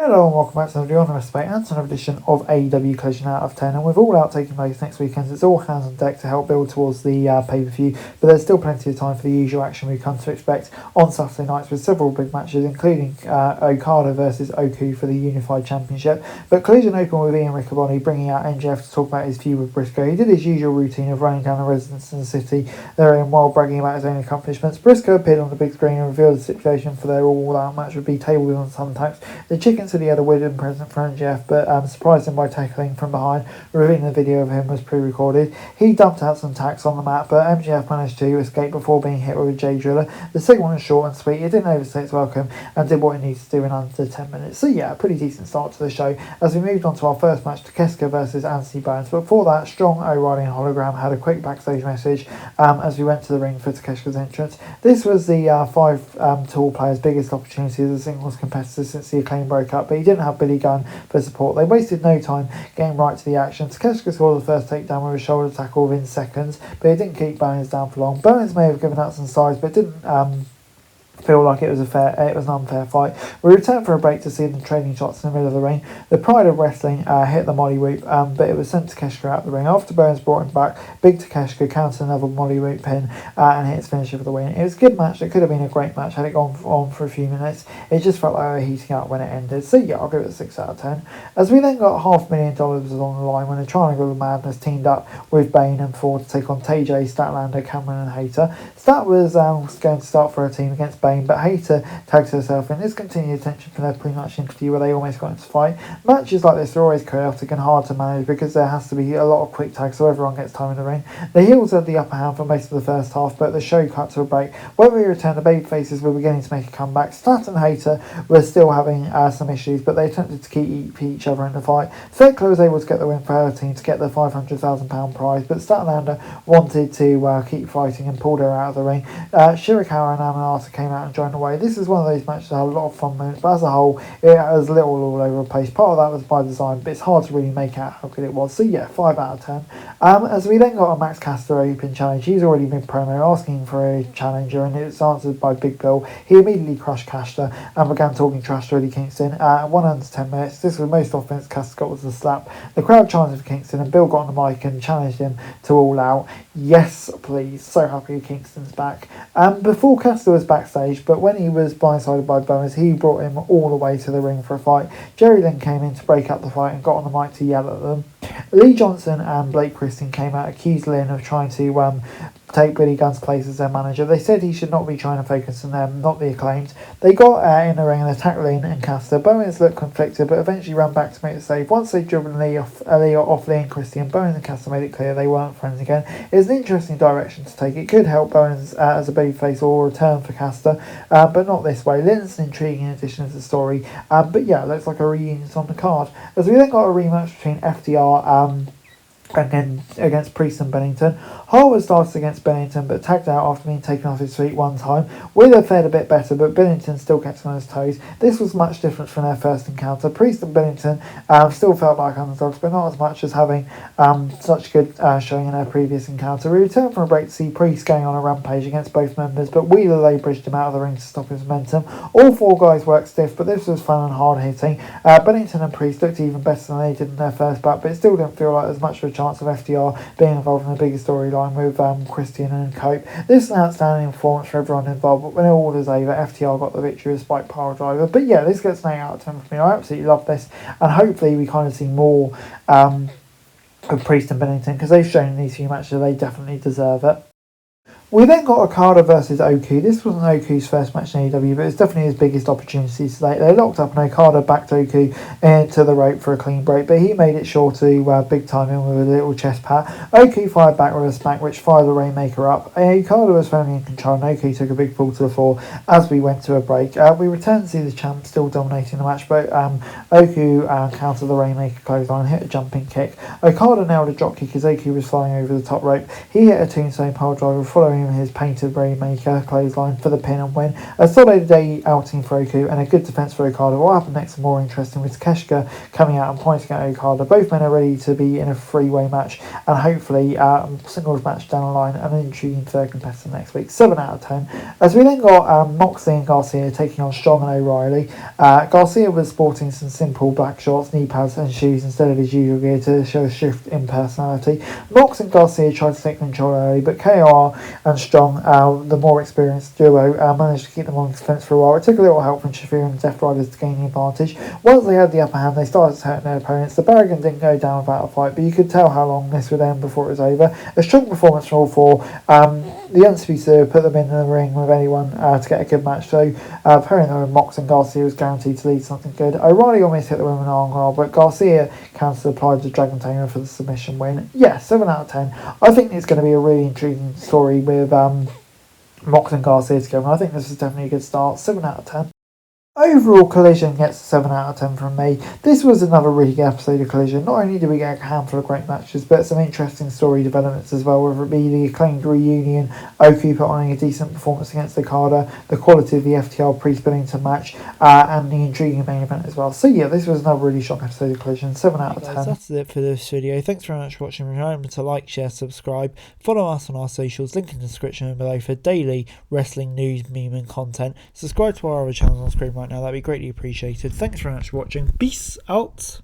Hello and welcome back to another on the rest and another edition of AEW Collision Out of 10, and with All Out taking place next weekend, it's all hands on deck to help build towards the pay-per-view, but there's still plenty of time for the usual action we've come to expect on Saturday nights with several big matches, including Okada versus Oku for the Unified Championship. But Collision opened with Ian Riccaboni bringing out MJF to talk about his feud with Briscoe. He did his usual routine of running down the residents in the city therein while bragging about his own accomplishments. Briscoe appeared on the big screen and revealed the stipulation for their All Out match would be tabled on thumbtacks. The Chicken City had a wedding present for MJF, but surprised him by tackling from behind, revealing the video of him was pre-recorded. He dumped out some tacks on the mat, but MJF managed to escape before being hit with a J Driller. The segment was short and sweet, it didn't overstay its welcome, and did what it needed to do in under 10 minutes. So yeah, a pretty decent start to the show. As we moved on to our first match, Takeshita versus Anthony Bowens, but before that, Strong, O'Reilly and Hologram had a quick backstage message as we went to the ring for Takeshita's entrance. This was the five tall players' biggest opportunity as a singles competitor since the Acclaim broke up, but he didn't have Billy Gunn for support. They wasted no time getting right to the action. Takeshita scored the first takedown with a shoulder tackle within seconds, but he didn't keep Bowens down for long. Bowens may have given out some size, but didn't feel like it was an unfair fight. We returned for a break to see them trading shots in the middle of the ring. The pride of wrestling hit the Molly Whoop, but it was sent Takeshita out the ring. After Bowens brought him back, Big Takeshita countered another Molly Whoop pin and hit his finisher for the win. It was a good match. It could have been a great match had it gone on for a few minutes. It just felt like they were heating up when it ended. So yeah, I'll give it a 6 out of 10. As we then got $500,000 on the line when the Triangle of Madness teamed up with Bane and Ford to take on TJ, Statlander, Cameron and Hayter. Stat was going to start for a team against Bane, but Hayter tags herself in. This continued attention from their pre-match interview where they almost got into fight. Matches like this are always chaotic and hard to manage because there has to be a lot of quick tags so everyone gets time in the ring. The heels had the upper hand for most of the first half, but the show cut to a break. When we returned, the babyfaces were beginning to make a comeback. Stat and Hayter were still having some issues, but they attempted to keep each other in the fight. Thekla was able to get the win for her team to get the £500,000 prize, but Statlander wanted to keep fighting and pulled her out of the ring. Shirakawa and Amanata came out and joined away. This is one of those matches that had a lot of fun moments, but as a whole, it was a little all over the place. Part of that was by design, but it's hard to really make out how good it was. So yeah, 5 out of 10. As we then got a Max Caster Open challenge, he's already been promo asking for a challenger, and it's answered by Big Bill. He immediately crushed Caster and began talking trash to Eddie Kingston. 1 under 10 minutes. This was most offense Caster got was the slap. The crowd chanted for Kingston, and Bill got on the mic and challenged him to All Out. Yes, please. So happy Kingston's back. Before Caster was backstage, but when he was blindsided by Bowens, he brought him all the way to the ring for a fight. Jerry then came in to break up the fight and got on the mic to yell at them. Lee Johnson and Blake Christian came out, accused Lynn of trying to take Billy Gunn's place as their manager. They said he should not be trying to focus on them, not the Acclaimed. They got in the ring and attacked Lynn and Caster. Bowens looked conflicted, but eventually ran back to make the save. Once they'd driven Lee off Lee and Christian, Bowens and Caster made it clear they weren't friends again. It was an interesting direction to take. It could help Bowens as a babyface or return for Caster, but not this way. Lynn's an intriguing addition to the story, but yeah, looks like a reunion's on the card. As we then got a rematch between FDR against Priest and Bennington. Harwood started against Bennington but tagged out after being taken off his feet one time. Wheeler fared a bit better, but Bennington still kept him on his toes. This was much different from their first encounter. Priest and Bennington still felt like underdogs, but not as much as having such good showing in their previous encounter. We returned from a break to see Priest going on a rampage against both members, but Wheeler lay bridged him out of the ring to stop his momentum. All 4 guys worked stiff, but this was fun and hard hitting. Bennington and Priest looked even better than they did in their first bout, but it still didn't feel like as much of a chance of FDR being involved in the bigger storyline with Christian and Cope. This is an outstanding performance for everyone involved, but when it all was over, FTR got the victory with Spike Power Driver. But yeah, this gets an 8 out of 10 for me. I absolutely love this, and hopefully we kind of see more of Priest and Bennington, because they've shown in these few matches they definitely deserve it. We then got Okada versus Oku. This wasn't Oku's first match in AEW, but it's definitely his biggest opportunity today. They locked up and Okada backed Oku into the rope for a clean break, but he made it sure to big time him with a little chest pat. Oku fired back with a smack, which fired the Rainmaker up. Okada was firmly in control, and Oku took a big fall to the floor as we went to a break. We returned to see the champ still dominating the match, but Oku countered the Rainmaker clothesline, hit a jumping kick. Okada nailed a drop kick as Oku was flying over the top rope. He hit a tombstone pile driver following him his painted Rainmaker clothesline for the pin and win. A solid day outing for Oku and a good defence for Okada. What happened next is more interesting, with Takeshita coming out and pointing at Okada. Both men are ready to be in a three-way match and hopefully singles match down the line and an intriguing third competitor next week. 7 out of 10. As we then got Moxley and Garcia taking on Strong and O'Reilly. Garcia was sporting some simple black shorts, knee pads and shoes instead of his usual gear to show a shift in personality. Mox and Garcia tried to take control early, but KOR and Strong, the more experienced duo, managed to keep them on defence for a while. It took a little help from Shafir and Death Riders to gain the advantage. Once they had the upper hand, they started hurting their opponents. The Barragan didn't go down without a fight, but you could tell how long this would end before it was over. A strong performance from all four. The Undisputed put them in the ring with anyone to get a good match. So pairing them with Mox and Garcia was guaranteed to lead something good. O'Reilly almost hit the women arm roll, but Garcia counter-applied the Dragon Tamer for the submission win. Yeah, 7 out of 10. I think it's going to be a really intriguing story with Mox and Garcia together. I think this is definitely a good start. 7 out of 10. Overall, Collision gets a 7 out of 10 from me. This was another really good episode of Collision. Not only did we get a handful of great matches, but some interesting story developments as well, whether it be the acclaimed reunion, Oku put on a decent performance against Okada, the quality of the FTR Priest-Bennington match, and the intriguing main event as well. So yeah, this was another really strong episode of Collision. 7 out of 10. That's it for this video. Thanks very much for watching. Remember to like, share, subscribe. Follow us on our socials, link in the description below for daily wrestling news, meme and content. Subscribe to our other channels on screen right now. That'd be greatly appreciated. Thanks very much for watching. Peace out.